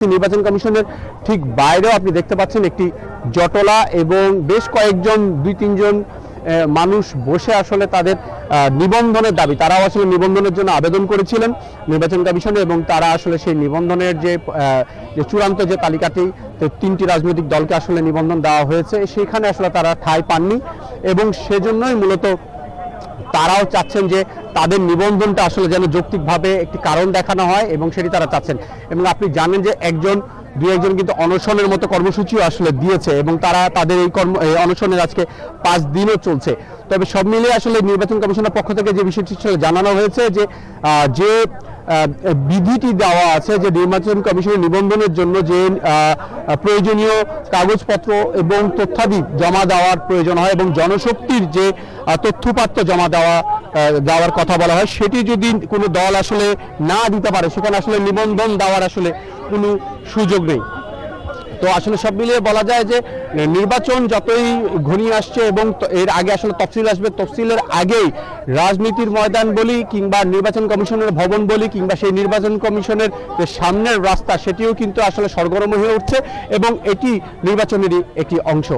নির্বাচন কমিশনের ঠিক বাইরেও আপনি দেখতে পাচ্ছেন একটি জটলা এবং বেশ কয়েকজন 2-3 জন মানুষ বসে আসলে তাদের নিবন্ধনের দাবি, তারাও আসলে নিবন্ধনের জন্য আবেদন করেছিলেন নির্বাচন কমিশনে এবং তারা আসলে সেই নিবন্ধনের যে চূড়ান্ত যে তালিকাটি 3টি রাজনৈতিক দলকে আসলে নিবন্ধন দেওয়া হয়েছে সেখানে আসলে তারা ঠাঁই পাননি এবং সেজন্যই মূলত তারাও চাচ্ছেন যে তাদের নিবন্ধনটা আসলে যেন যৌক্তিকভাবে একটি কারণ দেখানো হয় এবং সেটি তারা চাচ্ছেন। এবং আপনি জানেন যে দুই একজন কিন্তু অনশনের মতো কর্মসূচিও আসলে দিয়েছে এবং তারা তাদের এই অনশনের আজকে 5 দিনও চলছে। তবে সব মিলিয়ে আসলে নির্বাচন কমিশনের পক্ষ থেকে যে বিষয়টি জানানো হয়েছে যে বিধিটি দেওয়া আছে যে নির্বাচন কমিশনের নিবন্ধনের জন্য যে প্রয়োজনীয় কাগজপত্র এবং তথ্যাদি জমা দেওয়ার প্রয়োজন হয় এবং জনশক্তির যে তথ্যপাত্র জমা দেওয়ার কথা বলা হয়, সেটি যদি কোনো দল আসলে না দিতে পারে সেখানে আসলে নিবন্ধন দেওয়ার আসলে কোনো সুযোগ নেই। তো আসলে সব মিলিয়ে বলা যায় যে নির্বাচন যতই ঘনিয়ে আসছে এবং এর আগে আসলে তফসিল আসবে, তফসিলের আগেই রাজনীতির ময়দান বলি কিংবা নির্বাচন কমিশনের ভবন বলি কিংবা সেই নির্বাচন কমিশনের যে সামনের রাস্তা সেটিও কিন্তু আসলে সরগরম হয়ে উঠছে এবং এটি নির্বাচনেরই একটি অংশ।